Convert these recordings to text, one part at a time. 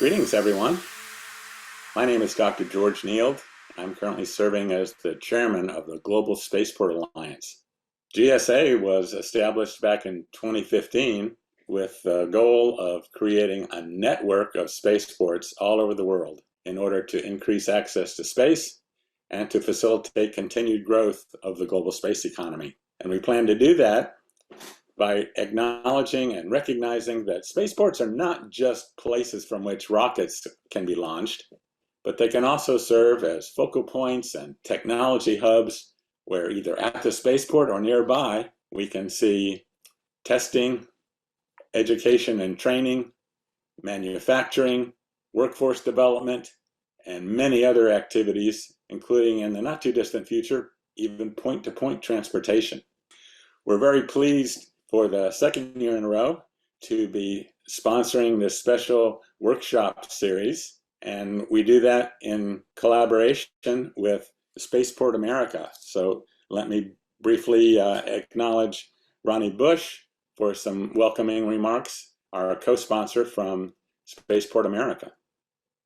Greetings, everyone. My name is Dr. George Nield. I'm currently serving as the chairman of the Global Spaceport Alliance. GSA was established back in 2015 with the goal of creating a network of spaceports all over the world in order to increase access to space and to facilitate continued growth of the global space economy. And we plan to do that by acknowledging and recognizing that spaceports are not just places from which rockets can be launched, but they can also serve as focal points and technology hubs where either at the spaceport or nearby, we can see testing, education and training, manufacturing, workforce development, and many other activities, including in the not too distant future, even point-to-point transportation. We're very pleased for the second year in a row to be sponsoring this special workshop series. And we do that in collaboration with Spaceport America. So let me briefly acknowledge Rani Bush for some welcoming remarks, our co-sponsor from Spaceport America.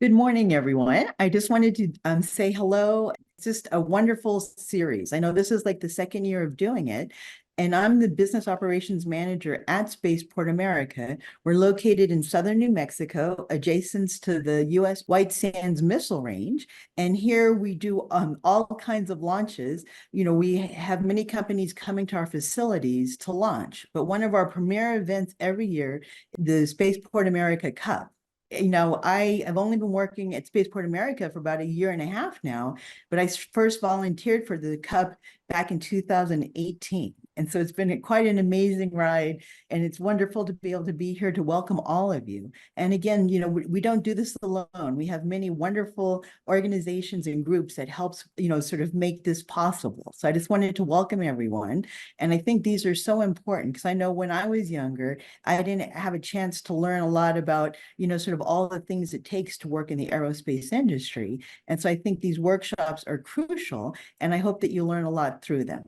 Good morning, everyone. I just wanted to say hello. It's just a wonderful series. I know this is like the second year of doing it, and I'm the business operations manager at Spaceport America. We're located in southern New Mexico, adjacent to the U.S. White Sands Missile Range. And here we do all kinds of launches. You know, we have many companies coming to our facilities to launch, but one of our premier events every year, the Spaceport America Cup. You know, I have only been working at Spaceport America for about a year and a half now, but I first volunteered for the Cup back in 2018. And so it's been quite an amazing ride, and it's wonderful to be able to be here to welcome all of you. And again, you know, we don't do this alone. We have many wonderful organizations and groups that helps, you know, sort of make this possible. So I just wanted to welcome everyone. And I think these are so important because I know when I was younger, I didn't have a chance to learn a lot about, you know, sort of all the things it takes to work in the aerospace industry. And so I think these workshops are crucial, and I hope that you learn a lot through them.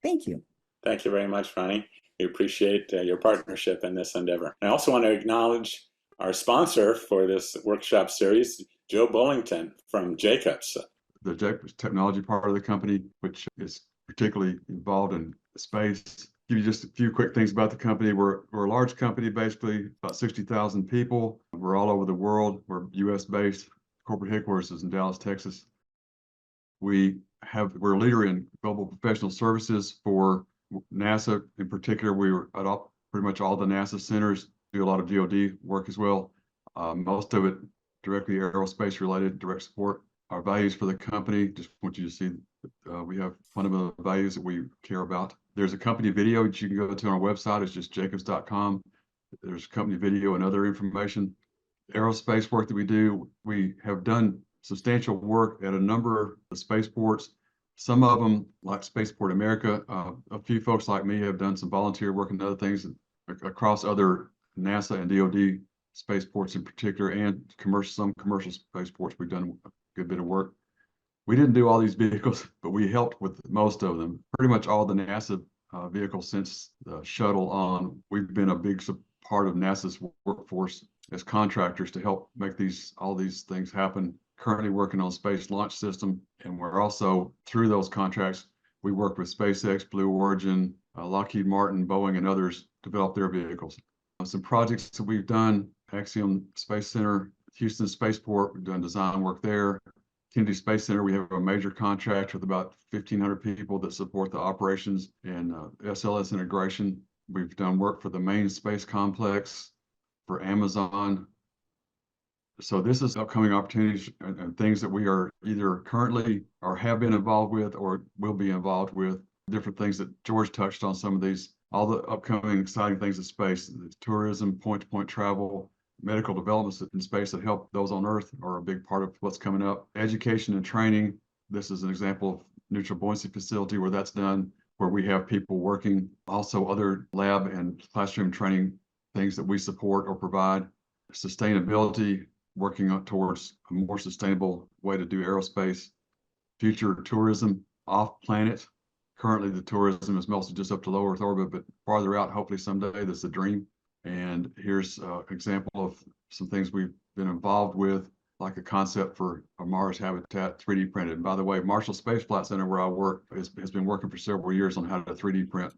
Thank you. Thank you very much, Rani. We appreciate your partnership in this endeavor. I also want to acknowledge our sponsor for this workshop series, Joe Bullington from Jacobs. The Jacobs technology part of the company, which is particularly involved in space. Give you just a few quick things about the company. We're a large company, basically about 60,000 people. We're all over the world. We're US based. Corporate headquarters is in Dallas, Texas. We're a leader in global professional services for NASA. In particular, we were at pretty much all the NASA centers, do a lot of DoD work as well. Most of it directly aerospace related, direct support. Our values for the company, just want you to see we have fundamental values that we care about. There's a company video that you can go to on our website. It's just jacobs.com. There's company video and other information. Aerospace work that we do, we have done substantial work at a number of the spaceports. Some of them, like Spaceport America, a few folks like me have done some volunteer work and other things across other NASA and DoD spaceports in particular, and some commercial spaceports. We've done a good bit of work. We didn't do all these vehicles, but we helped with most of them. Pretty much all the NASA vehicles since the shuttle on. We've been a big part of NASA's workforce as contractors to help make all these things happen. Currently working on Space Launch System, and we're also, through those contracts, we work with SpaceX, Blue Origin, Lockheed Martin, Boeing, and others to develop their vehicles. Some projects that we've done, Axiom Space Center, Houston Spaceport, we've done design work there. Kennedy Space Center, we have a major contract with about 1,500 people that support the operations and SLS integration. We've done work for the main space complex, for Amazon. So this is upcoming opportunities and things that we are either currently or have been involved with or will be involved with. Different things that George touched on, some of these, all the upcoming exciting things in space, tourism, point-to-point travel, medical developments in space that help those on Earth are a big part of what's coming up. Education and training. This is an example of neutral buoyancy facility where that's done, where we have people working. Also other lab and classroom training things that we support or provide. Sustainability, working towards a more sustainable way to do aerospace. Future tourism off planet. Currently, the tourism is mostly just up to low Earth orbit, but farther out, hopefully someday, that's a dream. And here's an example of some things we've been involved with, like a concept for a Mars habitat 3D printed. And by the way, Marshall Space Flight Center, where I work, has been working for several years on how to 3D print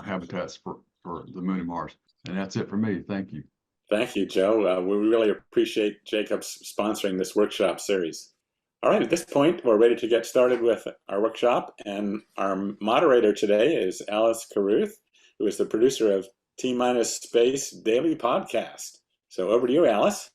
habitats for the Moon and Mars. And that's it for me. Thank you. Thank you, Joe. We really appreciate Jacob's sponsoring this workshop series. All right, at this point, we're ready to get started with our workshop. And our moderator today is Alice Carruth, who is the producer of T-Minus Space Daily Podcast. So over to you, Alice.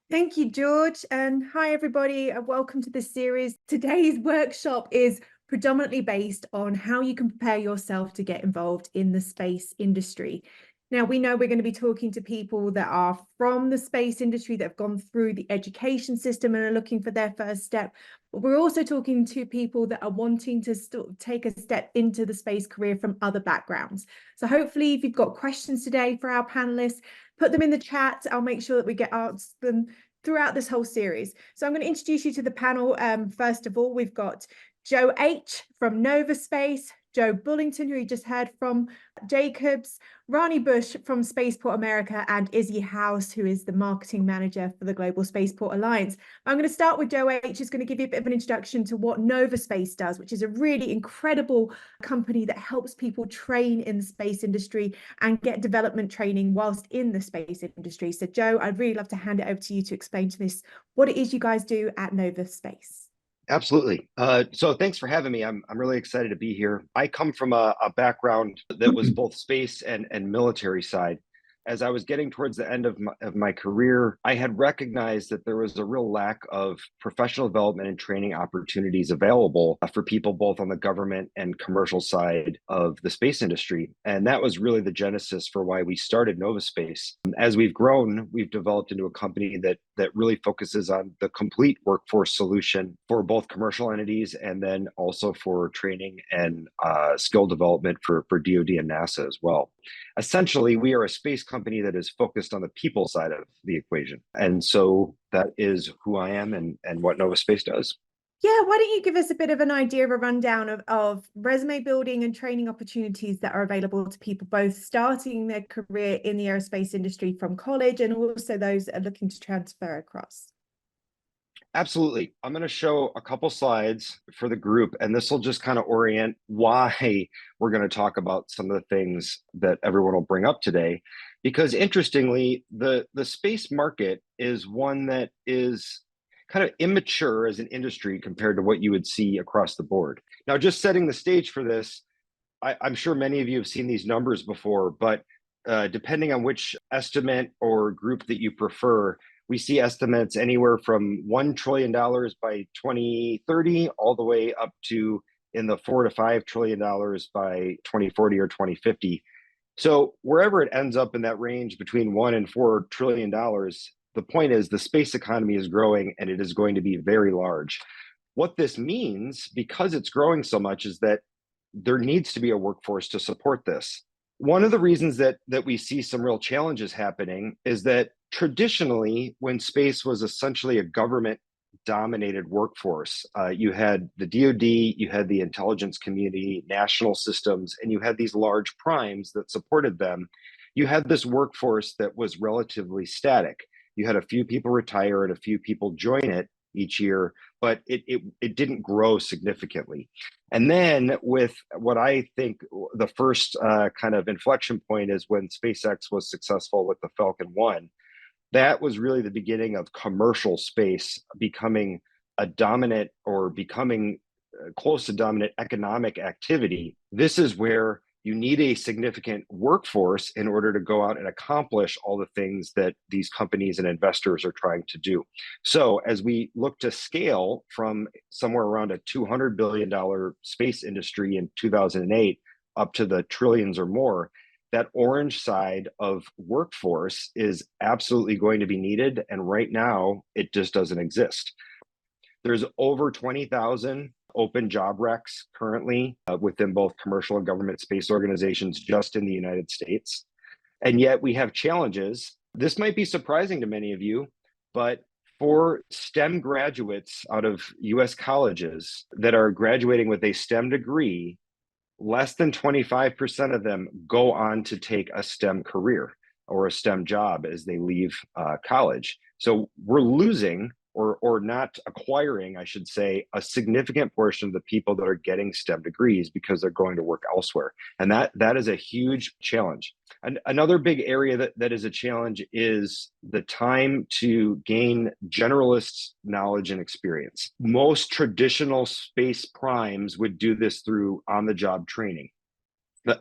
Thank you, George. And hi, everybody. Welcome to this series. Today's workshop is predominantly based on how you can prepare yourself to get involved in the space industry. Now, we know we're going to be talking to people that are from the space industry, that have gone through the education system and are looking for their first step. But we're also talking to people that are wanting to take a step into the space career from other backgrounds. So hopefully, if you've got questions today for our panelists, put them in the chat. I'll make sure that we get answered them throughout this whole series. So I'm going to introduce you to the panel. First of all, we've got Joe H from Nova Space, Joe Bullington, who you just heard from, Jacobs, Rani Bush from Spaceport America, and Izzy House, who is the marketing manager for the Global Spaceport Alliance. I'm going to start with Joe H, who's going to give you a bit of an introduction to what Nova Space does, which is a really incredible company that helps people train in the space industry and get development training whilst in the space industry. So Joe, I'd really love to hand it over to you to explain to this what it is you guys do at Nova Space. Absolutely. So thanks for having me. I'm really excited to be here. I come from a background that was both space and military side. As I was getting towards the end of my career, I had recognized that there was a real lack of professional development and training opportunities available for people both on the government and commercial side of the space industry. And that was really the genesis for why we started Nova Space. As we've grown, we've developed into a company that really focuses on the complete workforce solution for both commercial entities and then also for training and skill development for DoD and NASA as well. Essentially, we are a space company that is focused on the people side of the equation. And so that is who I am and what Nova Space does. Yeah, why don't you give us a bit of an idea of a rundown of resume building and training opportunities that are available to people both starting their career in the aerospace industry from college and also those that are looking to transfer across? Absolutely. I'm going to show a couple slides for the group, and this will just kind of orient why we're going to talk about some of the things that everyone will bring up today. Because interestingly, the space market is one that is kind of immature as an industry compared to what you would see across the board. Now, just setting the stage for this, I'm sure many of you have seen these numbers before, but depending on which estimate or group that you prefer, we see estimates anywhere from $1 trillion by 2030 all the way up to in the $4 to $5 trillion by 2040 or 2050. So wherever it ends up in that range between $1 and $4 trillion, the point is the space economy is growing and it is going to be very large. What this means, because it's growing so much, is that there needs to be a workforce to support this. One of the reasons that we see some real challenges happening is that traditionally, when space was essentially a government-dominated workforce, you had the DoD, you had the intelligence community, national systems, and you had these large primes that supported them. You had this workforce that was relatively static. You had a few people retire and a few people join it each year, but it didn't grow significantly. And then with what I think the first kind of inflection point is when SpaceX was successful with the Falcon 1. That was really the beginning of commercial space becoming a dominant or becoming close to dominant economic activity. This is where you need a significant workforce in order to go out and accomplish all the things that these companies and investors are trying to do. So as we look to scale from somewhere around a $200 billion space industry in 2008 up to the trillions or more, that orange side of workforce is absolutely going to be needed. And right now, it just doesn't exist. There's over 20,000 open job recs currently within both commercial and government space organizations just in the United States. And yet we have challenges. This might be surprising to many of you, but for STEM graduates out of US colleges that are graduating with a STEM degree, less than 25% of them go on to take a STEM career. or a STEM job as they leave college. So we're losing or not acquiring, I should say, a significant portion of the people that are getting STEM degrees because they're going to work elsewhere. And that is a huge challenge. And another big area that is a challenge is the time to gain generalist knowledge and experience. Most traditional space primes would do this through on-the-job training.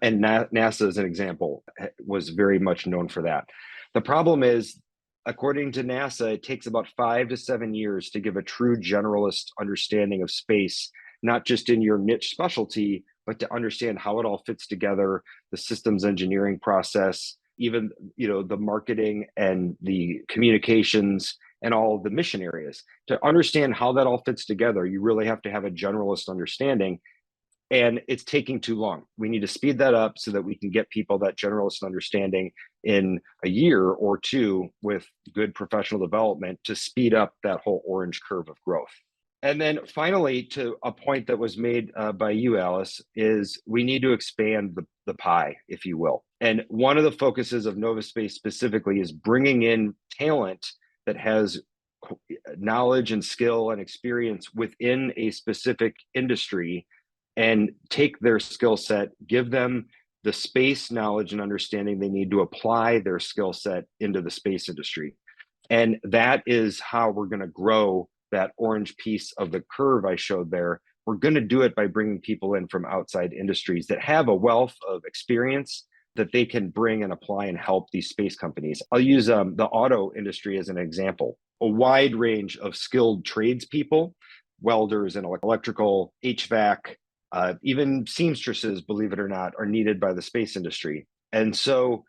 And NASA, as an example, was very much known for that. The problem is, according to NASA, it takes about 5 to 7 years to give a true generalist understanding of space, not just in your niche specialty, but to understand how it all fits together, the systems engineering process, even the marketing and the communications and all the mission areas. To understand how that all fits together, you really have to have a generalist understanding. And it's taking too long. We need to speed that up so that we can get people that generalist understanding in a year or two with good professional development to speed up that whole orange curve of growth. And then finally, to a point that was made by you, Alice, is we need to expand the pie, if you will. And one of the focuses of Novaspace specifically is bringing in talent that has knowledge and skill and experience within a specific industry, and take their skill set, give them the space knowledge and understanding they need to apply their skill set into the space industry. And that is how we're going to grow that orange piece of the curve I showed there. We're going to do it by bringing people in from outside industries that have a wealth of experience that they can bring and apply and help these space companies. I'll use the auto industry as an example. A wide range of skilled tradespeople, welders and electrical, HVAC, even seamstresses, believe it or not, are needed by the space industry. And so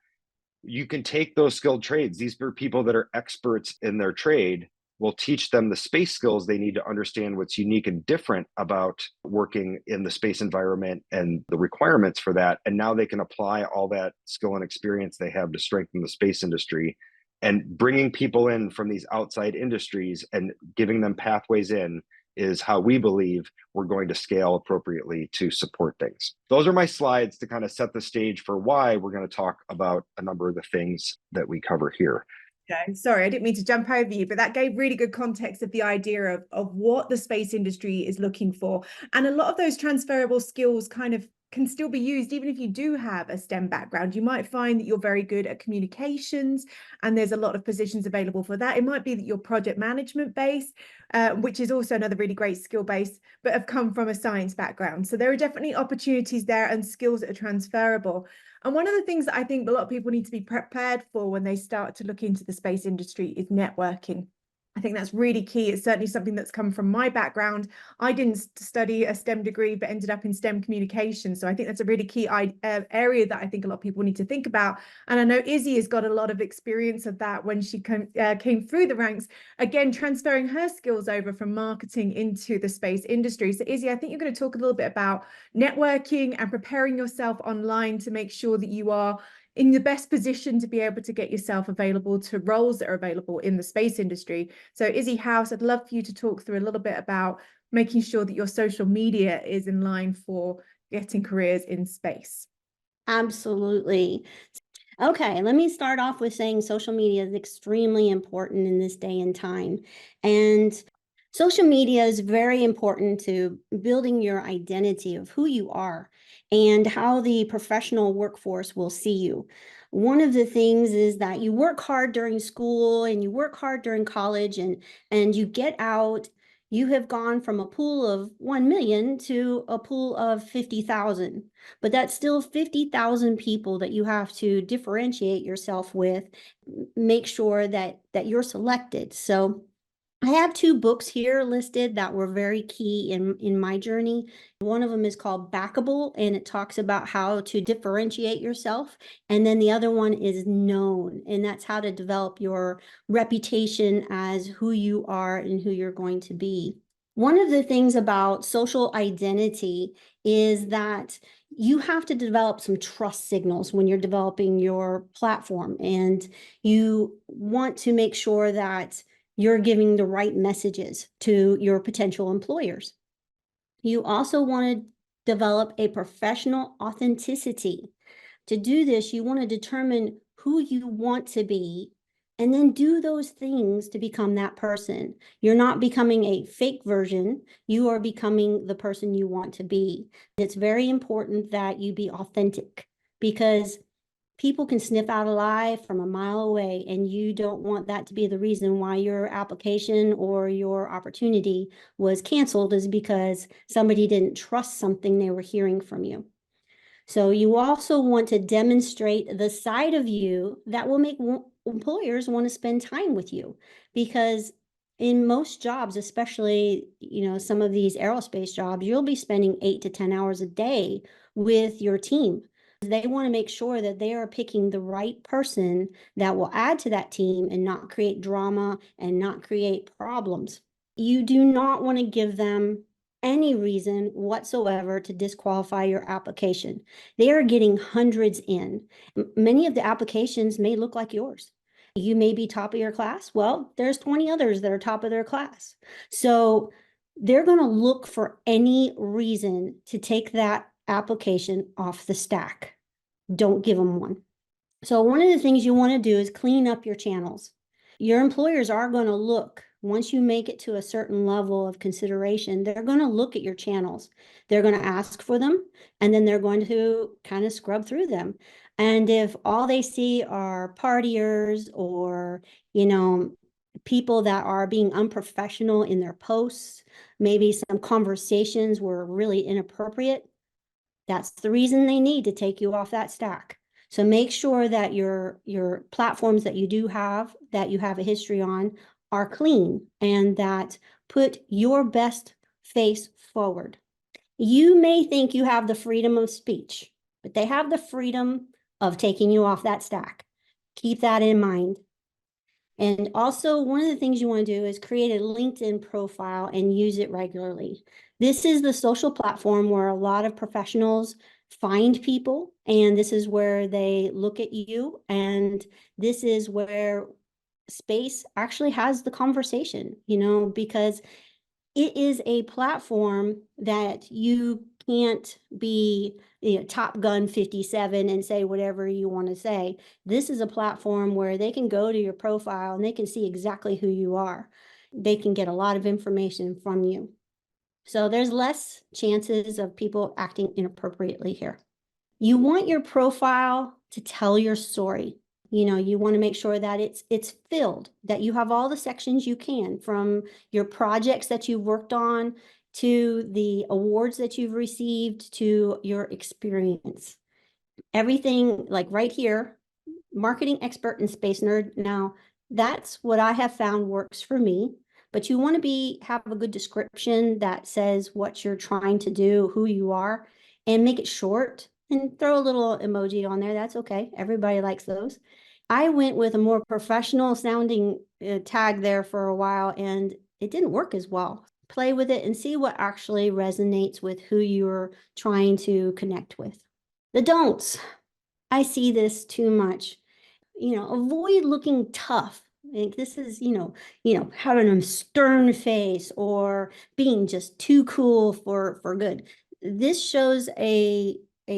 you can take those skilled trades. These are people that are experts in their trade. We'll teach them the space skills they need to understand what's unique and different about working in the space environment and the requirements for that. And now they can apply all that skill and experience they have to strengthen the space industry. And bringing people in from these outside industries and giving them pathways in is how we believe we're going to scale appropriately to support things. Those are my slides to kind of set the stage for why we're going to talk about a number of the things that we cover here. Okay, sorry, I didn't mean to jump over you, but that gave really good context of the idea of what the space industry is looking for. And a lot of those transferable skills kind of can still be used even if you do have a STEM background. You might find that you're very good at communications, and there's a lot of positions available for that. It might be that you're project management based, which is also another really great skill base, but have come from a science background. So there are definitely opportunities there and skills that are transferable. And one of the things that I think a lot of people need to be prepared for when they start to look into the space industry is networking. I think that's really key. It's certainly something that's come from my background. I didn't study a STEM degree, but ended up in STEM communication. So I think that's a really key area that I think a lot of people need to think about. And I know Izzy has got a lot of experience of that when she came through the ranks, again, transferring her skills over from marketing into the space industry. So Izzy, I think you're going to talk a little bit about networking and preparing yourself online to make sure that you are in the best position to be able to get yourself available to roles that are available in the space industry. So Izzy House, I'd love for you to talk through a little bit about making sure that your social media is in line for getting careers in space. Absolutely. Okay, let me start off with saying social media is extremely important in this day and time. And social media is very important to building your identity of who you are and how the professional workforce will see you. One of the things is that you work hard during school and you work hard during college, and you get out, you have gone from a pool of 1 million to a pool of 50,000, but that's still 50,000 people that you have to differentiate yourself with, make sure that you're selected. So I have 2 books here listed that were very key in my journey. One of them is called Backable, and it talks about how to differentiate yourself. And then the other one is Known, and that's how to develop your reputation as who you are and who you're going to be. One of the things about social identity is that you have to develop some trust signals when you're developing your platform, and you want to make sure that you're giving the right messages to your potential employers. You also want to develop a professional authenticity. To do this, you want to determine who you want to be and then do those things to become that person. You're not becoming a fake version. You are becoming the person you want to be. It's very important that you be authentic, because people can sniff out a lie from a mile away, and you don't want that to be the reason why your application or your opportunity was canceled, is because somebody didn't trust something they were hearing from you. So you also want to demonstrate the side of you that will make employers want to spend time with you, because in most jobs, especially, some of these aerospace jobs, you'll be spending 8 to 10 hours a day with your team. They want to make sure that they are picking the right person that will add to that team and not create drama and not create problems. You do not want to give them any reason whatsoever to disqualify your application. They are getting hundreds in. Many of the applications may look like yours. You may be top of your class. Well, there's 20 others that are top of their class. So they're going to look for any reason to take that application off the stack. Don't give them one. So one of the things you want to do is clean up your channels. Your employers are going to look. Once you make it to a certain level of consideration, they're going to look at your channels. They're going to ask for them, and then they're going to kind of scrub through them. And if all they see are partiers or, people that are being unprofessional in their posts, maybe some conversations were really inappropriate, that's the reason they need to take you off that stack. So make sure that your platforms that you have a history on, are clean and that put your best face forward. You may think you have the freedom of speech, but they have the freedom of taking you off that stack. Keep that in mind. And also, one of the things you want to do is create a LinkedIn profile and use it regularly. This is the social platform where a lot of professionals find people, and this is where they look at you, and this is where space actually has the conversation, because it is a platform that you can't be Top Gun 57 and say whatever you want to say. This is a platform where they can go to your profile and they can see exactly who you are. They can get a lot of information from you. So there's less chances of people acting inappropriately here. You want your profile to tell your story. You want to make sure that it's filled, that you have all the sections you can, from your projects that you've worked on to the awards that you've received to your experience. Everything, like right here, marketing expert and space nerd. Now, that's what I have found works for me. But you want to have a good description that says what you're trying to do, who you are, and make it short. And throw a little emoji on there. That's okay. Everybody likes those. I went with a more professional sounding tag there for a while, and it didn't work as well. Play with it and see what actually resonates with who you're trying to connect with. The don'ts. I see this too much. Avoid looking tough. This is, having a stern face or being just too cool for good. This shows a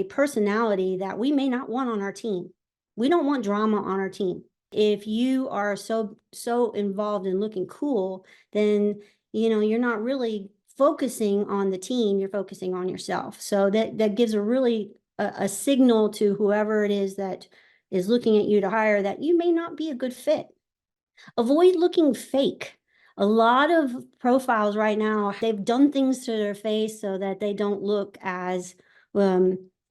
personality that we may not want on our team. We don't want drama on our team. If you are so involved in looking cool, then you're not really focusing on the team, you're focusing on yourself. So that gives a really a signal to whoever it is that is looking at you to hire that you may not be a good fit. Avoid looking fake. A lot of profiles right now, they've done things to their face so that they don't look as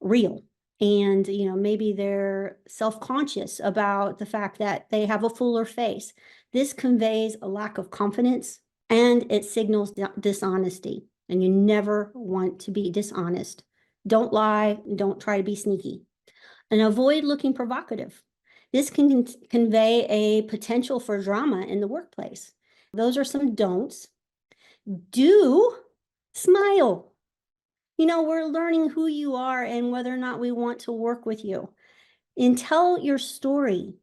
real. And, maybe they're self-conscious about the fact that they have a fuller face. This conveys a lack of confidence and it signals dishonesty. And you never want to be dishonest. Don't lie. Don't try to be sneaky. And avoid looking provocative. This can convey a potential for drama in the workplace. Those are some don'ts. Do smile. We're learning who you are and whether or not we want to work with you. And tell your story.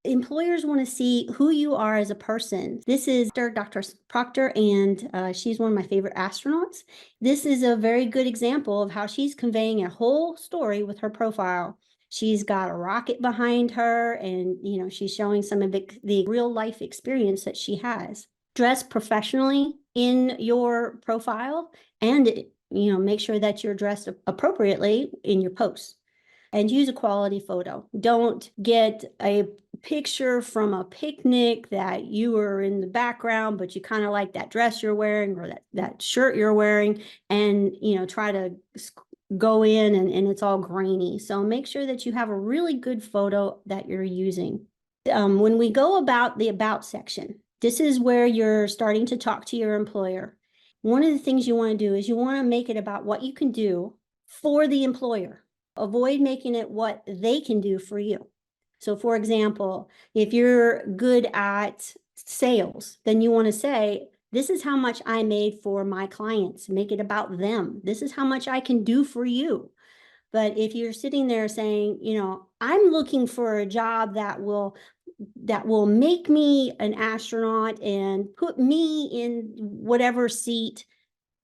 Employers want to see who you are as a person. This is Dr. Proctor, and she's one of my favorite astronauts. This is a very good example of how she's conveying a whole story with her profile. She's got a rocket behind her, and she's showing some of the real life experience that she has. Dress professionally in your profile, and make sure that you're dressed appropriately in your posts. And use a quality photo. Don't get a picture from a picnic that you were in the background, but you kind of like that dress you're wearing or that shirt you're wearing, and try to go in and it's all grainy. So make sure that you have a really good photo that you're using. When we go about the about section, this is where you're starting to talk to your employer. One of the things you want to do is you want to make it about what you can do for the employer. Avoid making it what they can do for you. So for example, if you're good at sales, then you want to say, this is how much I made for my clients. Make it about them. This is how much I can do for you. But if you're sitting there saying, I'm looking for a job that will make me an astronaut and put me in whatever seat,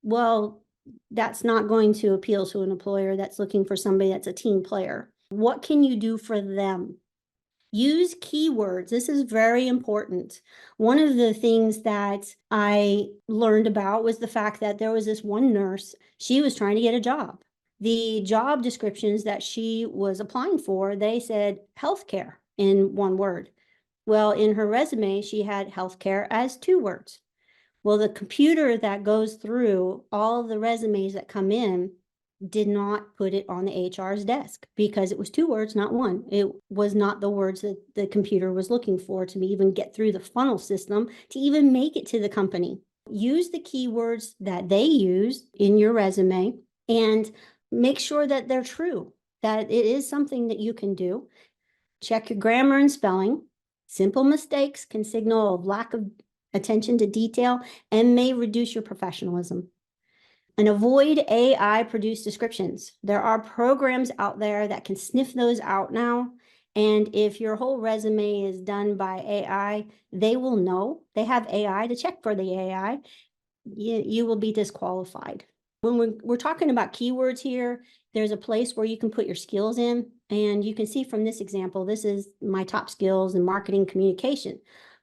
well, that's not going to appeal to an employer that's looking for somebody that's a team player. What can you do for them? Use keywords. This is very important. One of the things that I learned about was the fact that there was this one nurse, she was trying to get a job. The job descriptions that she was applying for, they said healthcare in one word. Well, in her resume, she had healthcare as 2 words. Well, the computer that goes through all of the resumes that come in did not put it on the HR's desk because it was 2 words, not 1. It was not the words that the computer was looking for to even get through the funnel system to even make it to the company. Use the keywords that they use in your resume and make sure that they're true, that it is something that you can do. Check your grammar and spelling. Simple mistakes can signal a lack of attention to detail and may reduce your professionalism. And avoid AI produced descriptions. There are programs out there that can sniff those out now. And if your whole resume is done by AI, they will know. They have AI to check for the AI. You will be disqualified. When we're talking about keywords here, there's a place where you can put your skills in. And you can see from this example, this is my top skills in marketing communication.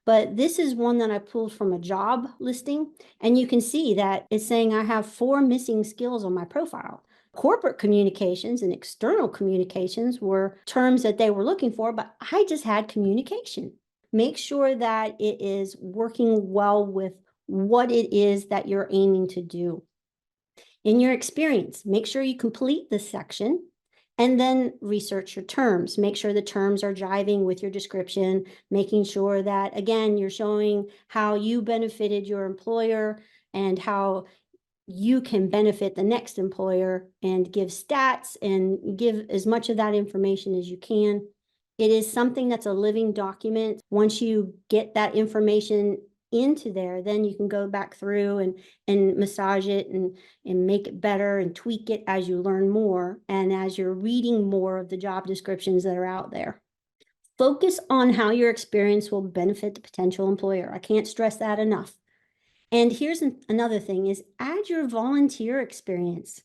But this is one that I pulled from a job listing. And you can see that it's saying I have 4 missing skills on my profile. Corporate communications and external communications were terms that they were looking for, but I just had communication. Make sure that it is working well with what it is that you're aiming to do. In your experience, make sure you complete this section. And then research your terms. Make sure the terms are jiving with your description, making sure that, again, you're showing how you benefited your employer and how you can benefit the next employer, and give stats and give as much of that information as you can. It is something that's a living document. Once you get that information into there, then you can go back through and massage it and make it better and tweak it as you learn more and as you're reading more of the job descriptions that are out there. Focus on how your experience will benefit the potential employer. I can't stress that enough. And here's another thing is add your volunteer experience.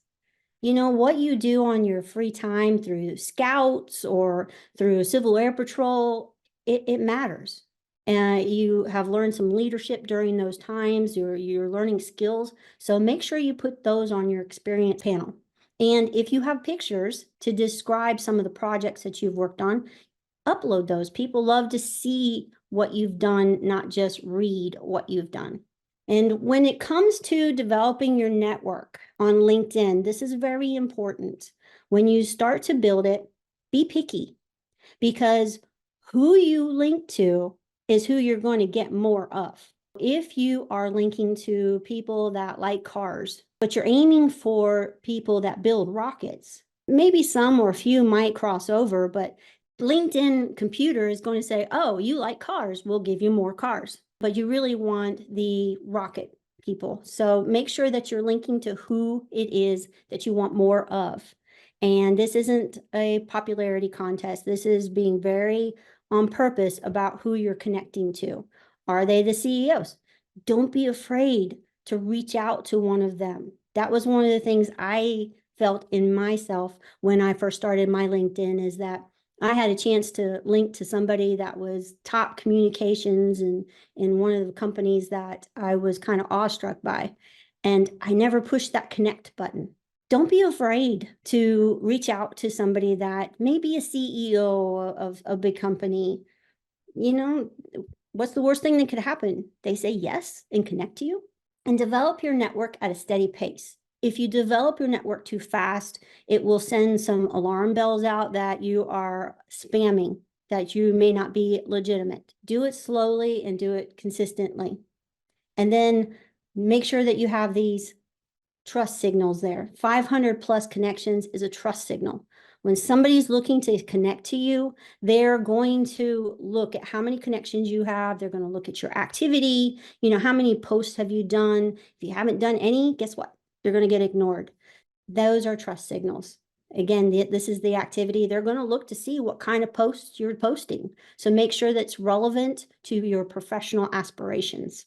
What you do on your free time through Scouts or through Civil Air Patrol, it matters. You have learned some leadership during those times. You're learning skills. So make sure you put those on your experience panel. And if you have pictures to describe some of the projects that you've worked on, upload those. People love to see what you've done, not just read what you've done. And when it comes to developing your network on LinkedIn, this is very important. When you start to build it, be picky, because who you link to is who you're going to get more of. If you are linking to people that like cars, but you're aiming for people that build rockets, maybe some or a few might cross over, but LinkedIn computer is going to say, oh, you like cars, we'll give you more cars. But you really want the rocket people. So make sure that you're linking to who it is that you want more of. And this isn't a popularity contest. This is being very on purpose about who you're connecting to. Are they the CEOs? Don't be afraid to reach out to one of them. That was one of the things I felt in myself when I first started my LinkedIn is that I had a chance to link to somebody that was top communications in one of the companies that I was kind of awestruck by. And I never pushed that connect button. Don't be afraid to reach out to somebody that may be a CEO of a big company. You know, what's the worst thing that could happen? They say yes and connect to you. And develop your network at a steady pace. If you develop your network too fast, it will send some alarm bells out that you are spamming, that you may not be legitimate. Do it slowly and do it consistently. And then make sure that you have these trust signals there. 500 plus connections is a trust signal. When somebody's looking to connect to you, they're going to look at how many connections you have. They're going to look at your activity. You know, how many posts have you done? If you haven't done any, guess what? They're going to get ignored. Those are trust signals. Again, this is the activity. They're going to look to see what kind of posts you're posting. So make sure that's relevant to your professional aspirations.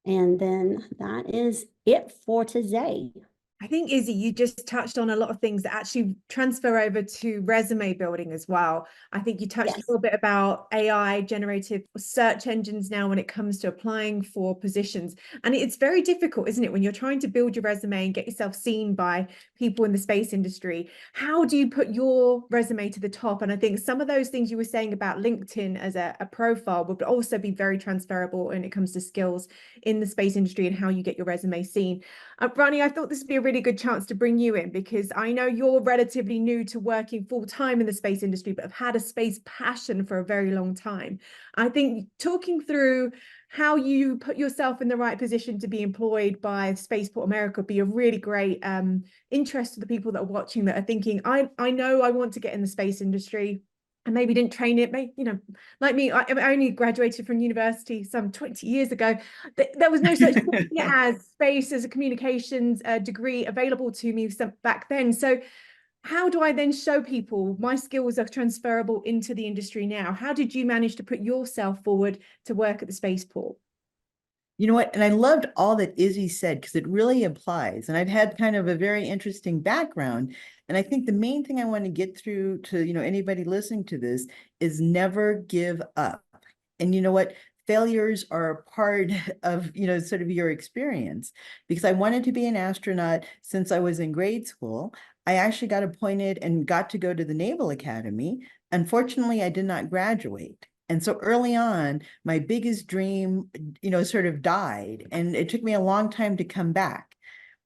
And then that is it for today. I think, Izzy, you just touched on a lot of things that actually transfer over to resume building as well. I think you touched a little bit about AI generative search engines now when it comes to applying for positions. And it's very difficult, isn't it, when you're trying to build your resume and get yourself seen by people in the space industry? How do you put your resume to the top? And I think some of those things you were saying about LinkedIn as a profile would also be very transferable when it comes to skills in the space industry and how you get your resume seen. Rani, I thought this would be a really good chance to bring you in because I know you're relatively new to working full-time in the space industry, but have had a space passion for a very long time. I think talking through how you put yourself in the right position to be employed by Spaceport America would be a really great interest to the people that are watching that are thinking, I know I want to get in the space industry. And maybe didn't train it, you know, like me, I only graduated from university some 20 years ago. There was no such thing as space as a communications degree available to me back then. So how do I then show people my skills are transferable into the industry now? How did you manage to put yourself forward to work at the spaceport? You know what? And I loved all that Izzy said because it really applies. And I've had kind of a very interesting background. And I think the main thing I want to get through to, you know, anybody listening to this is never give up. And you know what? Failures are a part of, you know, sort of your experience. Because I wanted to be an astronaut since I was in grade school. I actually got appointed and got to go to the Naval Academy. Unfortunately, I did not graduate. And so early on, my biggest dream, you know, sort of died. And it took me a long time to come back.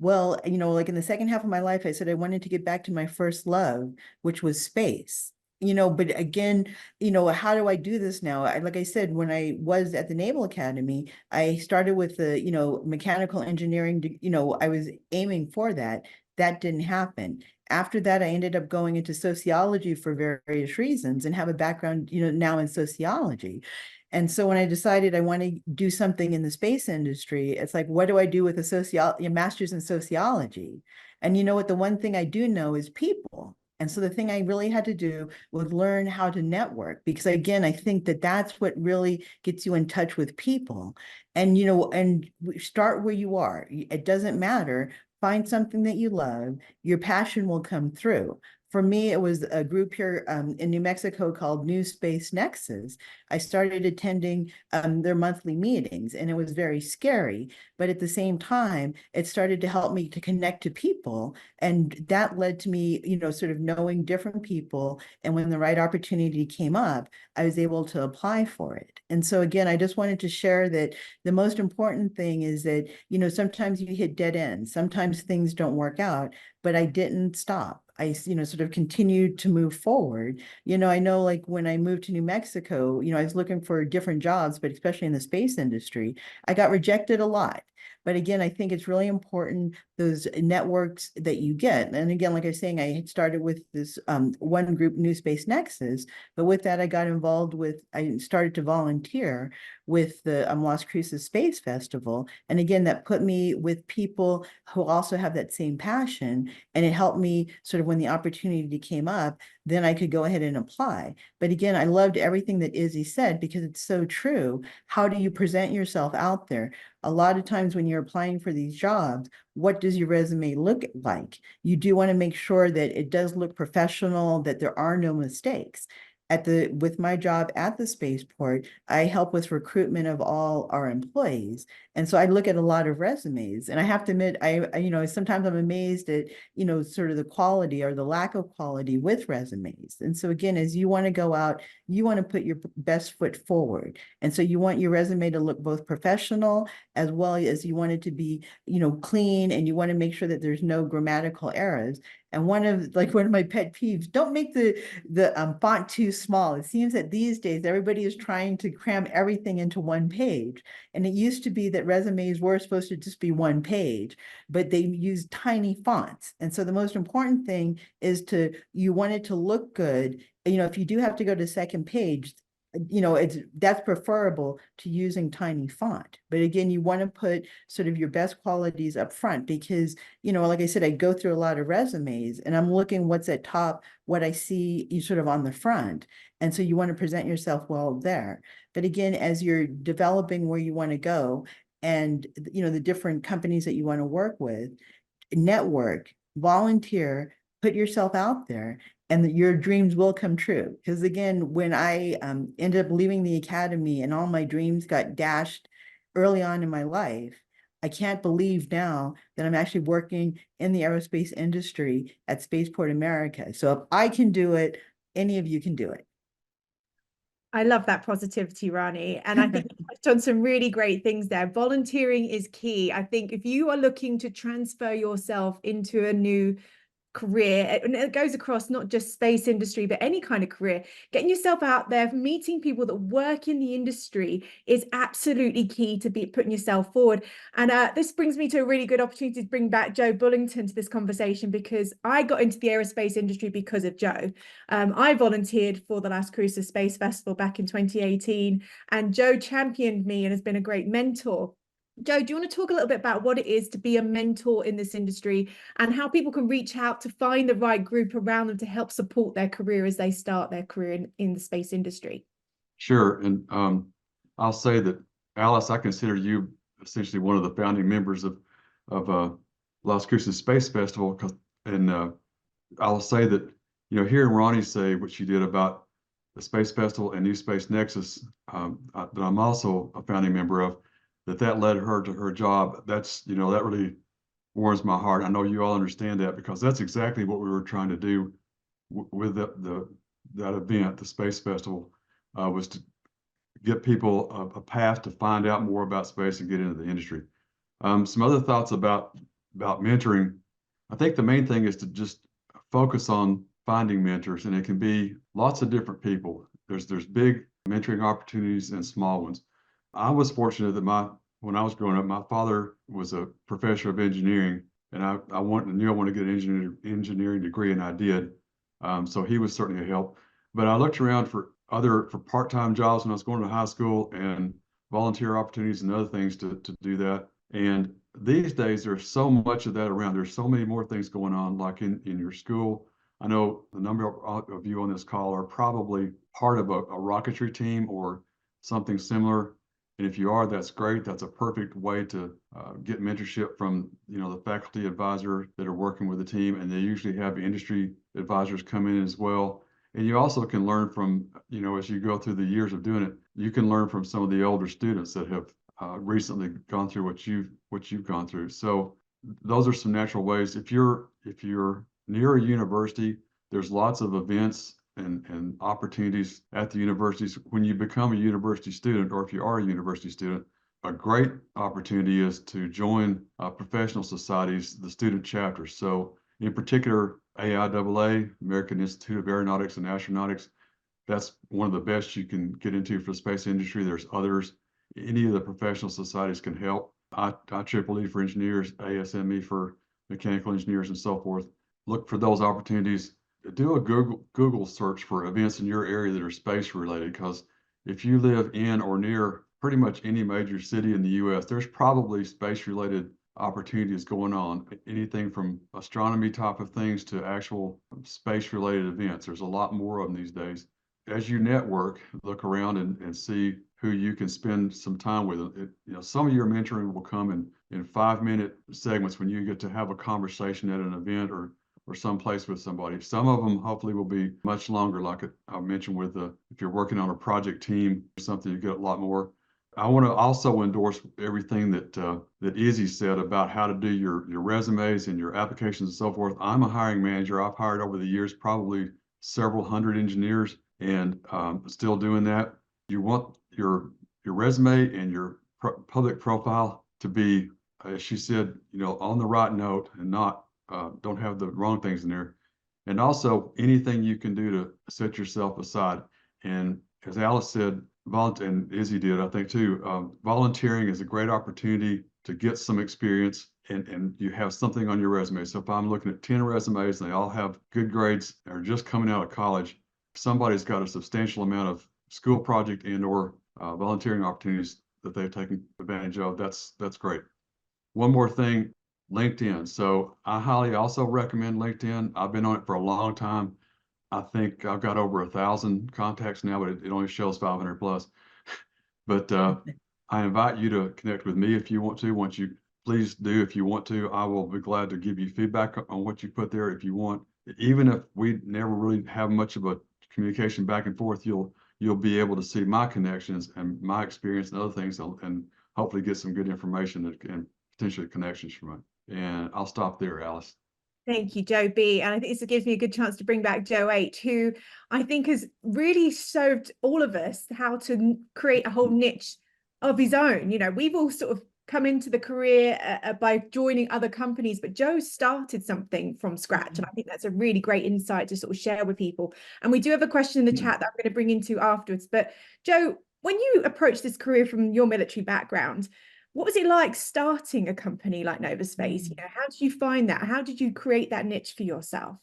Well, you know, like in the second half of my life, I said I wanted to get back to my first love, which was space. You know, but again, you know, how do I do this now? Like I said, when I was at the Naval Academy, I started with the, you know, mechanical engineering, you know, I was aiming for that. That didn't happen. After that, I ended up going into sociology for various reasons and have a background, you know, now in sociology. And so when I decided I want to do something in the space industry, it's like, what do I do with a master's in sociology? And you know what? The one thing I do know is people. And so the thing I really had to do was learn how to network, because again, I think that that's what really gets you in touch with people. And, you know, and start where you are. It doesn't matter. Find something that you love, your passion will come through. For me, it was a group here in New Mexico called New Space Nexus. I started attending their monthly meetings, and it was very scary. But at the same time, it started to help me to connect to people. And that led to me, you know, sort of knowing different people. And when the right opportunity came up, I was able to apply for it. And so again, I just wanted to share that the most important thing is that, you know, sometimes you hit dead ends, sometimes things don't work out, but I didn't stop. I, you know, sort of continued to move forward. You know, I know like when I moved to New Mexico, you know, I was looking for different jobs, but especially in the space industry, I got rejected a lot. But again, I think it's really important, those networks that you get. And again, like I was saying, I had started with this one group, New Space Nexus, but with that, I got involved with, I started to volunteer with the Las Cruces Space Festival. And again, that put me with people who also have that same passion. And it helped me sort of, when the opportunity came up, then I could go ahead and apply. But again, I loved everything that Izzy said because it's so true. How do you present yourself out there? A lot of times when you're applying for these jobs, what does your resume look like? You do want to make sure that it does look professional, that there are no mistakes. With my job at the spaceport, I help with recruitment of all our employees. And so I look at a lot of resumes, and I have to admit, sometimes I'm amazed at, sort of the quality or the lack of quality with resumes. And so again, as you want to go out, you want to put your best foot forward. And so you want your resume to look both professional as well as you want it to be, clean, and you want to make sure that there's no grammatical errors. And one of my pet peeves, don't make the font too small. It seems that these days everybody is trying to cram everything into one page. And it used to be that resumes were supposed to just be one page, but they use tiny fonts. And so the most important thing is you want it to look good. If you do have to go to second page, that's preferable to using tiny font. But again, you want to put sort of your best qualities up front because, like I said, I go through a lot of resumes and I'm looking what's at top, what I see you sort of on the front. And so you want to present yourself well there. But again, as you're developing where you want to go and, the different companies that you want to work with, network, volunteer, put yourself out there, and your dreams will come true. Because again, when I ended up leaving the academy and all my dreams got dashed early on in my life, I can't believe now that I'm actually working in the aerospace industry at Spaceport America. So if I can do it, any of you can do it. I love that positivity, Rani. And I think you touched on some really great things there. Volunteering is key. I think if you are looking to transfer yourself into a new career, and it goes across not just space industry but any kind of career, getting yourself out there, meeting people that work in the industry is absolutely key to be putting yourself forward. And this brings me to a really good opportunity to bring back Joe Bullington to this conversation, because I got into the aerospace industry because of Joe. I volunteered for the Las Cruces Space Festival back in 2018, and Joe championed me and has been a great mentor. Joe, do you want to talk a little bit about what it is to be a mentor in this industry and how people can reach out to find the right group around them to help support their career as they start their career in the space industry? Sure. And I'll say that, Alice, I consider you essentially one of the founding members of Las Cruces Space Festival. And I'll say that, hearing Rani say what she did about the Space Festival and New Space Nexus, that I'm also a founding member of, that led her to her job. That's, that really warms my heart. I know you all understand that, because that's exactly what we were trying to do with that event, the Space Festival, was to get people a path to find out more about space and get into the industry. Some other thoughts about mentoring. I think the main thing is to just focus on finding mentors, and it can be lots of different people. There's big mentoring opportunities and small ones. I was fortunate that when I was growing up, my father was a professor of engineering, and I knew I wanted to get an engineering degree, and I did. So he was certainly a help. But I looked around for part-time jobs when I was going to high school, and volunteer opportunities and other things to do that. And these days, there's so much of that around. There's so many more things going on, like in your school. I know a number of you on this call are probably part of a rocketry team or something similar. And if you are, that's great. That's a perfect way to get mentorship from, the faculty advisor that are working with the team. And they usually have industry advisors come in as well. And you also can learn from, as you go through the years of doing it, you can learn from some of the older students that have recently gone through what you've gone through. So those are some natural ways. If you're near a university, there's lots of events and opportunities at the universities. When you become a university student, or if you are a university student, a great opportunity is to join professional societies, the student chapters. So in particular, AIAA, American Institute of Aeronautics and Astronautics, that's one of the best you can get into for the space industry. There's others. Any of the professional societies can help. IEEE for engineers, ASME for mechanical engineers, and so forth. Look for those opportunities. Do a Google search for events in your area that are space related, because if you live in or near pretty much any major city in the U.S., there's probably space related opportunities going on, anything from astronomy type of things to actual space related events. There's a lot more of them these days. As you network, look around and see who you can spend some time with. Some of your mentoring will come in 5-minute segments when you get to have a conversation at an event or someplace with somebody. Some of them hopefully will be much longer, like I mentioned with if you're working on a project team or something, you get a lot more. I want to also endorse everything that Izzy said about how to do your resumes and your applications and so forth. I'm a hiring manager. I've hired over the years probably several hundred engineers, and still doing that. You want your resume and your public profile to be, as she said, on the right note and not don't have the wrong things in there. And also anything you can do to set yourself aside. And as Alice said, and Izzy did, I think too, volunteering is a great opportunity to get some experience and you have something on your resume. So if I'm looking at 10 resumes and they all have good grades or just coming out of college, somebody's got a substantial amount of school project and or volunteering opportunities that they've taken advantage of. That's great. One more thing, LinkedIn. So I highly also recommend LinkedIn. I've been on it for a long time. I think I've got over 1,000 contacts now, but it only shows 500 plus. But I invite you to connect with me if you want to. Please do if you want to. I will be glad to give you feedback on what you put there if you want. Even if we never really have much of a communication back and forth, you'll be able to see my connections and my experience and other things, and hopefully get some good information and potentially connections from it. And I'll stop there, Alice. Thank you, Joe B. And I think this gives me a good chance to bring back Joe H, who I think has really showed all of us how to create a whole niche of his own. We've all sort of come into the career by joining other companies, but Joe started something from scratch. And I think that's a really great insight to sort of share with people. And we do have a question in the chat that I'm going to bring into afterwards. But Joe, when you approached this career from your military background, what was it like starting a company like Nova Space? How did you find that? How did you create that niche for yourself?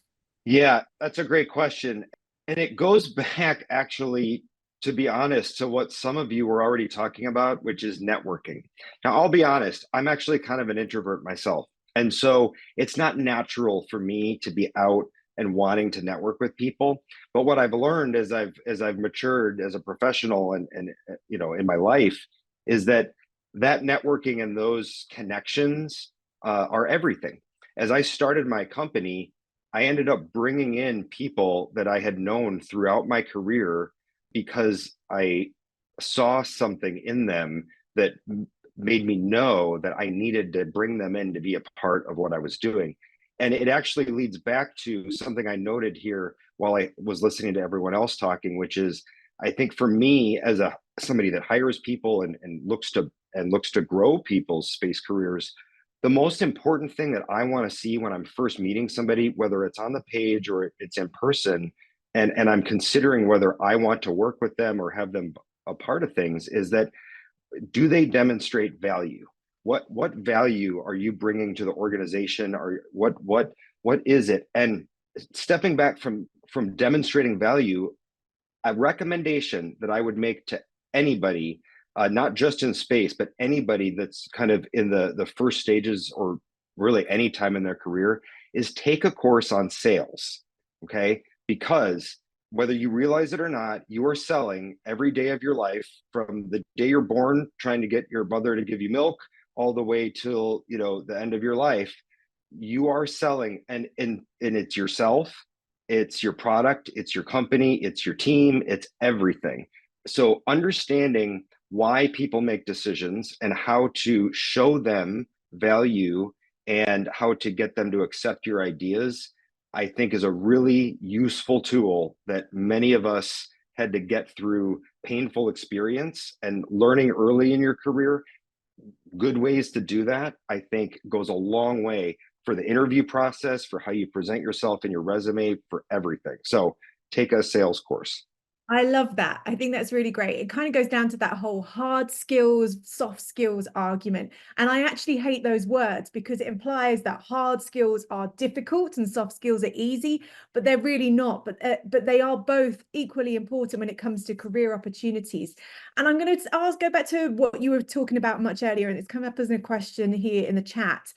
Yeah, that's a great question. And it goes back, actually, to be honest, to what some of you were already talking about, which is networking. Now, I'll be honest, I'm actually kind of an introvert myself. And so it's not natural for me to be out and wanting to network with people. But what I've learned as I've matured as a professional and in my life is that networking and those connections are everything. As I started my company, I ended up bringing in people that I had known throughout my career because I saw something in them that made me know that I needed to bring them in to be a part of what I was doing. And it actually leads back to something I noted here while I was listening to everyone else talking, which is, I think for me as somebody that hires people and looks to grow people's space careers, the most important thing that I want to see when I'm first meeting somebody, whether it's on the page or it's in person, and I'm considering whether I want to work with them or have them a part of things, is that do they demonstrate value? What value are you bringing to the organization? Or what is it? And stepping back from demonstrating value, a recommendation that I would make to anybody, not just in space, but anybody that's kind of in the first stages or really any time in their career, is take a course on sales, okay? Because whether you realize it or not, you are selling every day of your life, from the day you're born, trying to get your mother to give you milk, all the way till the end of your life. You are selling, and it's yourself, it's your product, it's your company, it's your team, it's everything. So understanding why people make decisions and how to show them value and how to get them to accept your ideas, I think is a really useful tool that many of us had to get through painful experience, and learning early in your career good ways to do that, I think goes a long way for the interview process, for how you present yourself in your resume, for everything. So take a sales course. I love that. I think that's really great. It kind of goes down to that whole hard skills, soft skills argument. And I actually hate those words because it implies that hard skills are difficult and soft skills are easy, but they're really not. But they are both equally important when it comes to career opportunities. And I'm going to go back to what you were talking about much earlier, and it's come up as a question here in the chat.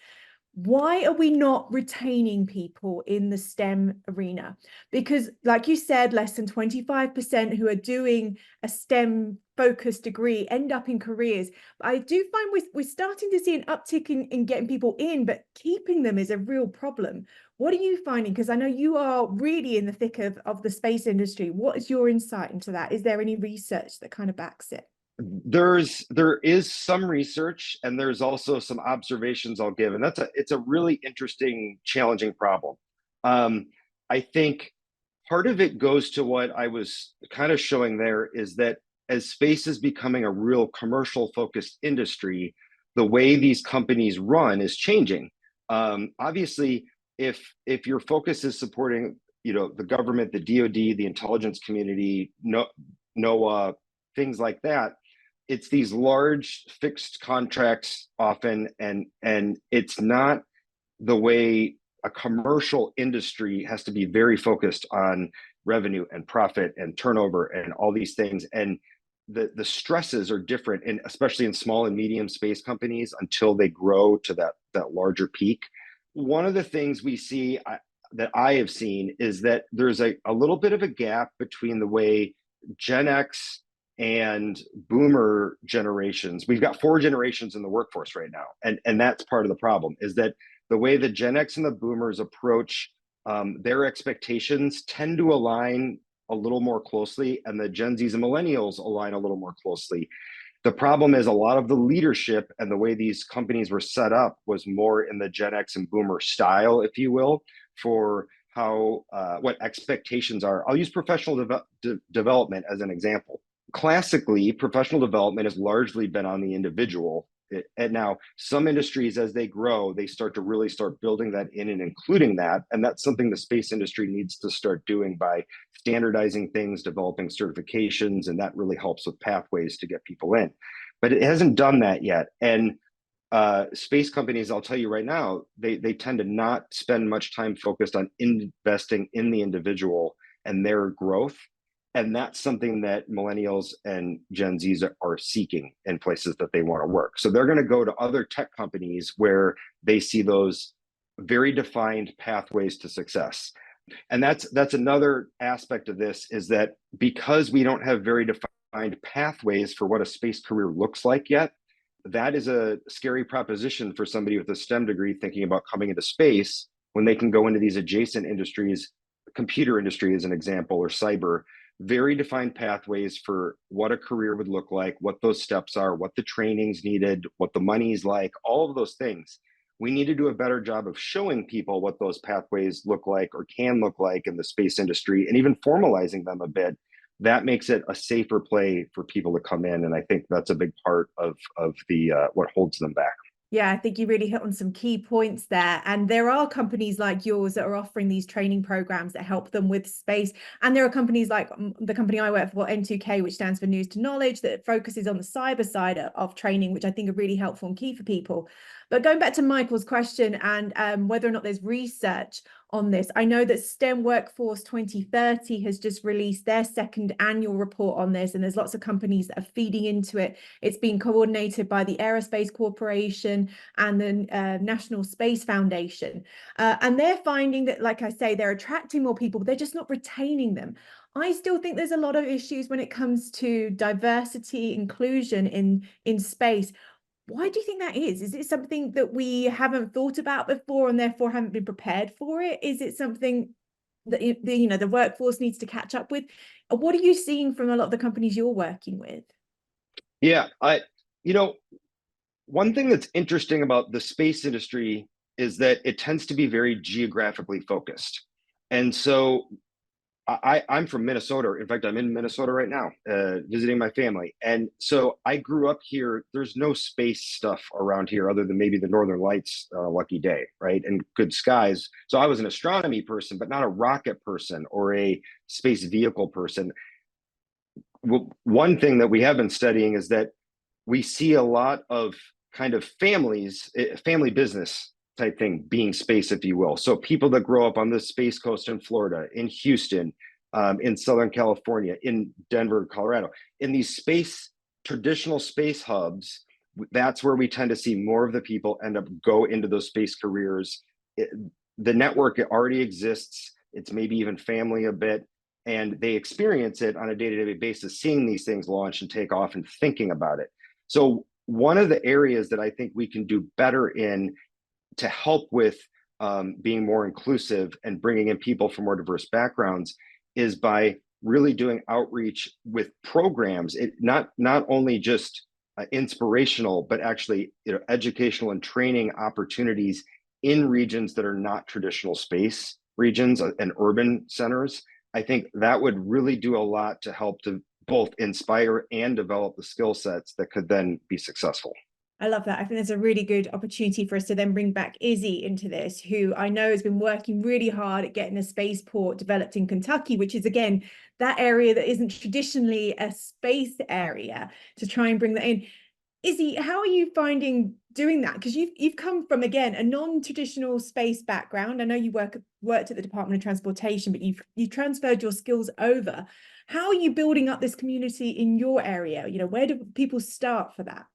Why are we not retaining people in the STEM arena? Because like you said, less than 25% who are doing a STEM focused degree end up in careers. But I do find we're starting to see an uptick in getting people in, but keeping them is a real problem. What are you finding? Because I know you are really in the thick of the space industry. What is your insight into that? Is there any research that kind of backs it? There is some research, and there's also some observations I'll give, and it's a really interesting, challenging problem. I think part of it goes to what I was kind of showing there, is that as space is becoming a real commercial focused industry, the way these companies run is changing. Obviously, if your focus is supporting, the government, the DoD, the intelligence community, NOAA, things like that, it's these large fixed contracts often, and it's not the way a commercial industry has to be very focused on revenue and profit and turnover and all these things. And the stresses are different, and especially in small and medium space companies, until they grow to that larger peak. One of the things we see that I have seen is that there's a little bit of a gap between the way Gen X and boomer generations. We've got 4 generations in the workforce right now, and that's part of the problem, is that the way the Gen X and the boomers approach their expectations tend to align a little more closely, and the Gen Zs and millennials align a little more closely. The problem is a lot of the leadership and the way these companies were set up was more in the Gen X and boomer style, if you will, for how what expectations are. I'll use professional development as an example. Classically, professional development has largely been on the individual. And now some industries, as they grow, they start building that in and including that. And that's something the space industry needs to start doing by standardizing things, developing certifications, and that really helps with pathways to get people in. But it hasn't done that yet. And space companies, I'll tell you right now, they tend to not spend much time focused on investing in the individual and their growth. And that's something that millennials and Gen Zs are seeking in places that they want to work. So they're going to go to other tech companies where they see those very defined pathways to success. And that's another aspect of this, is that because we don't have very defined pathways for what a space career looks like yet, that is a scary proposition for somebody with a STEM degree thinking about coming into space, when they can go into these adjacent industries, computer industry as an example, or cyber. Very defined pathways for what a career would look like, what those steps are, what the training's needed, what the money's like, all of those things. We need to do a better job of showing people what those pathways look like or can look like in the space industry, and even formalizing them a bit. That makes it a safer play for people to come in. And I think that's a big part of the what holds them back. Yeah, I think you really hit on some key points there. And there are companies like yours that are offering these training programs that help them with space. And there are companies like the company I work for, N2K, which stands for News to Knowledge, that focuses on the cyber side of training, which I think are really helpful and key for people. But going back to Michael's question and whether or not there's research on this, I know that STEM Workforce 2030 has just released their second annual report on this, and there's lots of companies that are feeding into it. It's being coordinated by the Aerospace Corporation and the National Space Foundation. And they're finding that, like I say, they're attracting more people, but they're just not retaining them. I still think there's a lot of issues when it comes to diversity, inclusion in space. Why do you think that is? Is it something that we haven't thought about before and therefore haven't been prepared for it? Is it something that the workforce needs to catch up with? What are you seeing from a lot of the companies you're working with? Yeah, one thing that's interesting about the space industry is that it tends to be very geographically focused. And so I'm from Minnesota. In fact, I'm in Minnesota right now, visiting my family. And so I grew up here. There's no space stuff around here other than maybe the Northern Lights, lucky day, right? And good skies. So I was an astronomy person, but not a rocket person or a space vehicle person. one thing that we have been studying is that we see a lot of kind of family business type thing being space, if you will. So people that grow up on the Space Coast in Florida, in Houston, in Southern California, in Denver, Colorado, in these traditional space hubs, that's where we tend to see more of the people go into those space careers. The network already exists. It's maybe even family a bit, and they experience it on a day-to-day basis, seeing these things launch and take off and thinking about it. So one of the areas that I think we can do better in to help with being more inclusive and bringing in people from more diverse backgrounds is by really doing outreach with programs. Not only just inspirational, but actually educational and training opportunities in regions that are not traditional space regions and urban centers. I think that would really do a lot to help to both inspire and develop the skill sets that could then be successful. I love that. I think there's a really good opportunity for us to then bring back Izzy into this, who I know has been working really hard at getting a spaceport developed in Kentucky, which is, again, that area that isn't traditionally a space area, to try and bring that in. Izzy, how are you finding doing that? Because you've come from, again, a non-traditional space background. I know you worked at the Department of Transportation, but you've transferred your skills over. How are you building up this community in your area? Where do people start for that?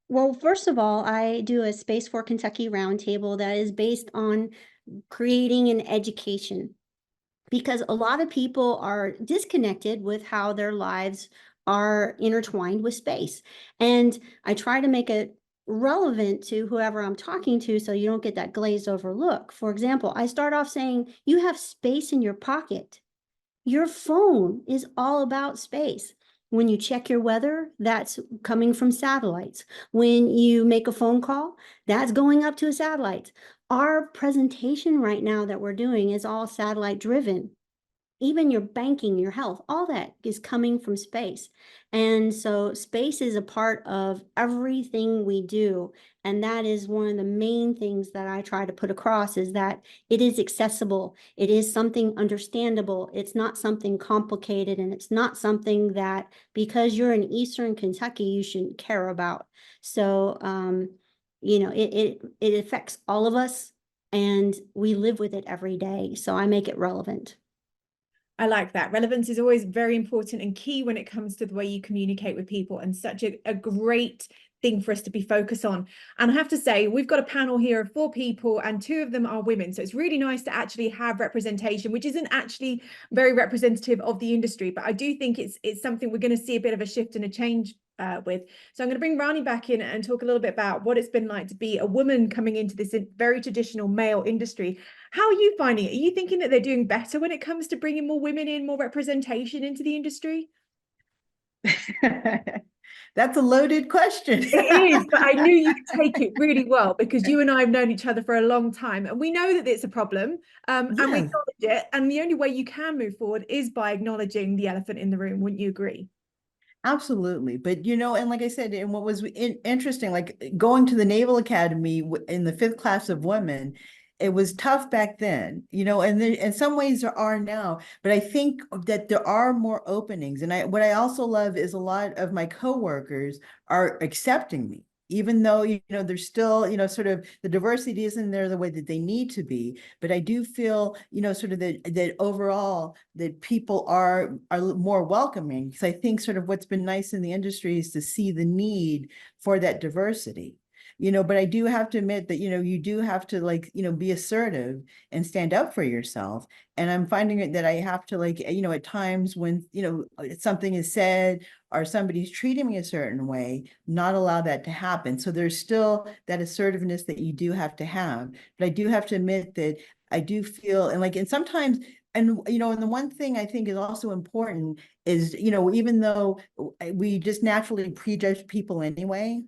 Well, first of all, I do a Space for Kentucky roundtable that is based on creating an education, because a lot of people are disconnected with how their lives are intertwined with space. And I try to make it relevant to whoever I'm talking to, so you don't get that glazed over look. For example, I start off saying, you have space in your pocket. Your phone is all about space. When you check your weather, that's coming from satellites. When you make a phone call, that's going up to a satellite. Our presentation right now that we're doing is all satellite driven. Even your banking, your health, all that is coming from space. And so space is a part of everything we do. And that is one of the main things that I try to put across, is that it is accessible. It is something understandable. It's not something complicated. And it's not something that, because you're in Eastern Kentucky, you shouldn't care about. So, it affects all of us, and we live with it every day. So I make it relevant. I like that. Relevance is always very important and key when it comes to the way you communicate with people, and such a great thing for us to be focused on. And I have to say, we've got a panel here of 4 people and 2 of them are women. So it's really nice to actually have representation, which isn't actually very representative of the industry. But I do think it's something we're going to see a bit of a shift and a change with. So I'm going to bring Rani back in and talk a little bit about what it's been like to be a woman coming into this very traditional male industry. How are you finding it? Are you thinking that they're doing better when it comes to bringing more women in, more representation into the industry? That's a loaded question. It is, but I knew you could take it really well, because you and I have known each other for a long time, and we know that it's a problem, and we acknowledge it. And the only way you can move forward is by acknowledging the elephant in the room. Wouldn't you agree? Absolutely. But, and like I said, and what was interesting, like going to the Naval Academy in the 5th class of women, it was tough back then, and in some ways there are now, but I think that there are more openings. And what I also love is a lot of my coworkers are accepting me, even though, there's still, sort of the diversity isn't there the way that they need to be. But I do feel, sort of that overall that people are more welcoming, because I think sort of what's been nice in the industry is to see the need for that diversity. But I do have to admit that, you do have to be assertive and stand up for yourself. And I'm finding it that I have to at times when, something is said or somebody's treating me a certain way, not allow that to happen. So there's still that assertiveness that you do have to have. But I do have to admit that I do feel, and sometimes, and the one thing I think is also important is, even though we just naturally prejudge people anyway,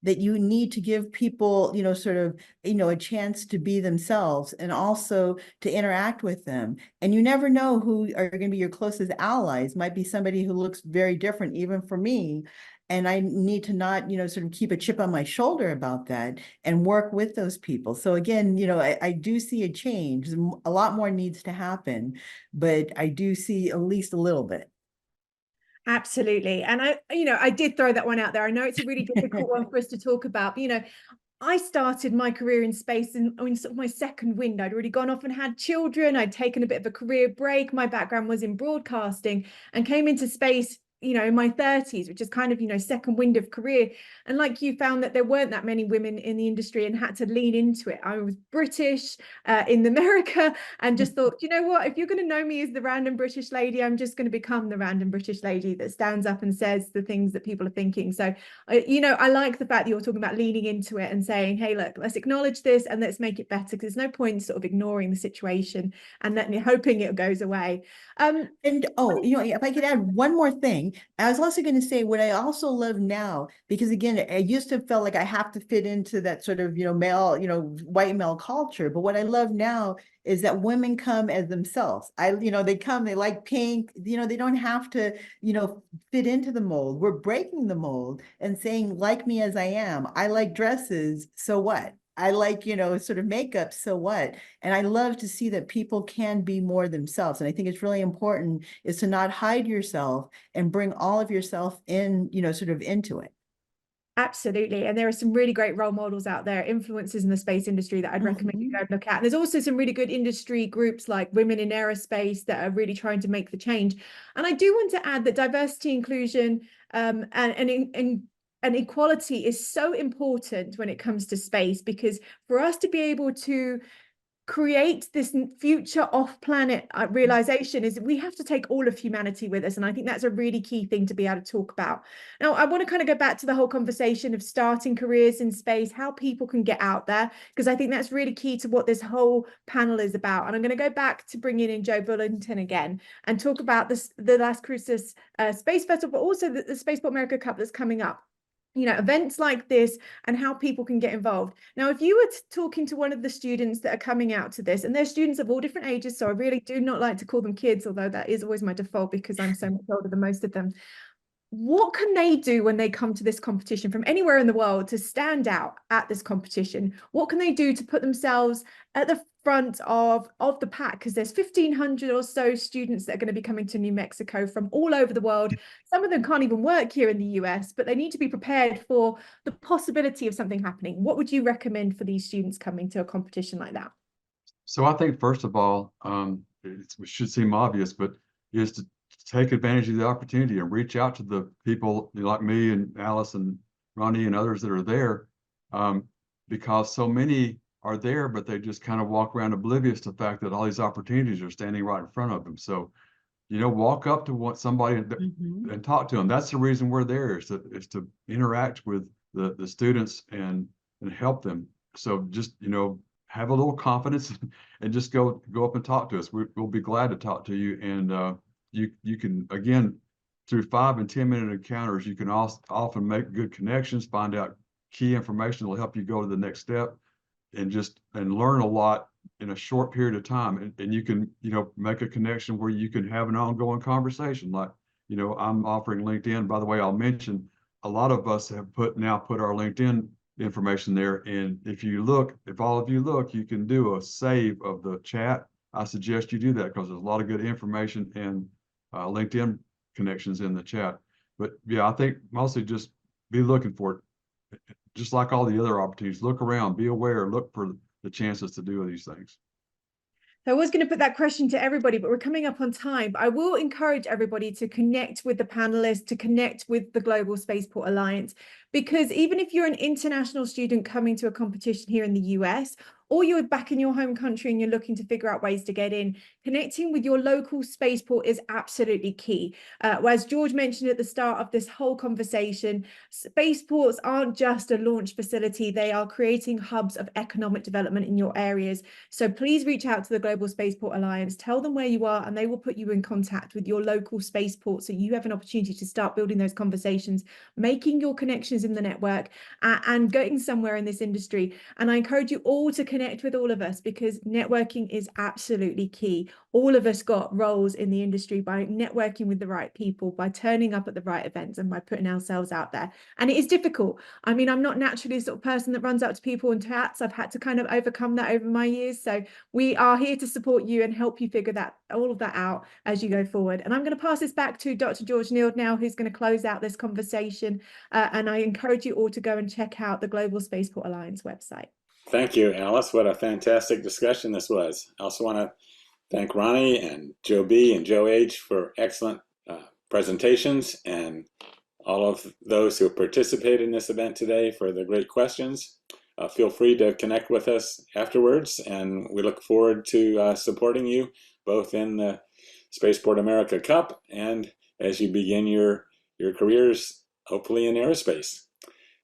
that you need to give people, sort of, a chance to be themselves and also to interact with them. And you never know who are going to be your closest allies. Might be somebody who looks very different, even for me. And I need to not, sort of keep a chip on my shoulder about that and work with those people. So again, I do see a change. A lot more needs to happen, but I do see at least a little bit. Absolutely. And I did throw that one out there. I know it's a really difficult one for us to talk about, but I started my career in space in sort of my second wind. I'd already gone off and had children. I'd taken a bit of a career break. My background was in broadcasting and came into space, in my 30s, which is kind of, second wind of career. And like you found that there weren't that many women in the industry and had to lean into it. I was British in America and just thought, you know what, if you're going to know me as the random British lady, I'm just going to become the random British lady that stands up and says the things that people are thinking. So, I like the fact that you're talking about leaning into it and saying, hey, look, let's acknowledge this and let's make it better, because there's no point sort of ignoring the situation and then hoping it goes away. And if I could add one more thing, I was also going to say what I also love now, because again, I used to feel like I have to fit into that sort of, male, white male culture. But what I love now is that women come as themselves. They come, they like pink, they don't have to, fit into the mold. We're breaking the mold and saying, like me as I am. I like dresses, so what? I like, sort of makeup, so what? And I love to see that people can be more themselves. And I think it's really important is to not hide yourself and bring all of yourself in, sort of into it. Absolutely. And there are some really great role models out there, influencers in the space industry that I'd recommend you go and look at. And there's also some really good industry groups like Women in Aerospace that are really trying to make the change. And I do want to add that diversity, inclusion, and equality is so important when it comes to space, because for us to be able to create this future off-planet realization is we have to take all of humanity with us. And I think that's a really key thing to be able to talk about. Now, I want to kind of go back to the whole conversation of starting careers in space, how people can get out there, because I think that's really key to what this whole panel is about. And I'm going to go back to bringing in Joe Bullington again and talk about the Las Cruces Space Festival, but also the Spaceport America Cup that's coming up. Events like this and how people can get involved. Now, if you were talking to one of the students that are coming out to this, and they're students of all different ages, so I really do not like to call them kids, although that is always my default because I'm so much older than most of them. What can they do when they come to this competition from anywhere in the world to stand out at this competition? What can they do to put themselves at the front of the pack? Because there's 1,500 or so students that are going to be coming to New Mexico from all over the world. Some of them can't even work here in the US, but they need to be prepared for the possibility of something happening. What would you recommend for these students coming to a competition like that? So I think, first of all, it should seem obvious, but is to take advantage of the opportunity and reach out to the people like me and Alice and Rani and others that are there, because so many are there, but they just kind of walk around oblivious to the fact that all these opportunities are standing right in front of them. So, walk up to somebody and talk to them. That's the reason we're there, is to interact with the students and help them. So just, have a little confidence and just go up and talk to us. We'll be glad to talk to you. And you can, again, through 5 and 10-minute encounters, you can often make good connections, find out key information that will help you go to the next step, and learn a lot in a short period of time. And you can, make a connection where you can have an ongoing conversation. Like, I'm offering LinkedIn. By the way, I'll mention a lot of us have put our LinkedIn information there. And if all of you look, you can do a save of the chat. I suggest you do that because there's a lot of good information and LinkedIn connections in the chat. But yeah, I think mostly just be looking for it. Just like all the other opportunities, look around, be aware, look for the chances to do these things. So I was going to put that question to everybody, but we're coming up on time. But I will encourage everybody to connect with the panelists, to connect with the Global Spaceport Alliance, because even if you're an international student coming to a competition here in the US, or you're back in your home country and you're looking to figure out ways to get in, connecting with your local spaceport is absolutely key. As George mentioned at the start of this whole conversation, spaceports aren't just a launch facility, they are creating hubs of economic development in your areas. So please reach out to the Global Spaceport Alliance, tell them where you are, and they will put you in contact with your local spaceport so you have an opportunity to start building those conversations, making your connections in the network, and getting somewhere in this industry. And I encourage you all to connect connect with all of us, because networking is absolutely key. All of us got roles in the industry by networking with the right people, by turning up at the right events, and by putting ourselves out there. And it is difficult. I mean, I'm not naturally the sort of person that runs up to people and chats. I've had to kind of overcome that over my years. So we are here to support you and help you figure all of that out as you go forward. And I'm going to pass this back to Dr. George Nield now, who's going to close out this conversation. And I encourage you all to go and check out the Global Spaceport Alliance website. Thank you, Alice. What a fantastic discussion this was. I also want to thank Rani and Joe B and Joe H for excellent presentations, and all of those who participated in this event today for the great questions. Feel free to connect with us afterwards, and we look forward to supporting you both in the Spaceport America Cup and as you begin your careers, hopefully in aerospace.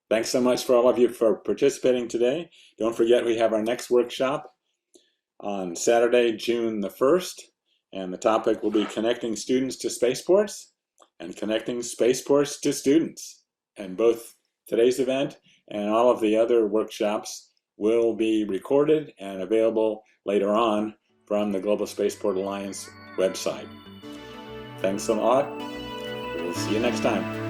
Thanks so much for all of you for participating today. Don't forget, we have our next workshop on Saturday, June the 1st, and the topic will be connecting students to spaceports and connecting spaceports to students. And both today's event and all of the other workshops will be recorded and available later on from the Global Spaceport Alliance website. Thanks a lot. We'll see you next time.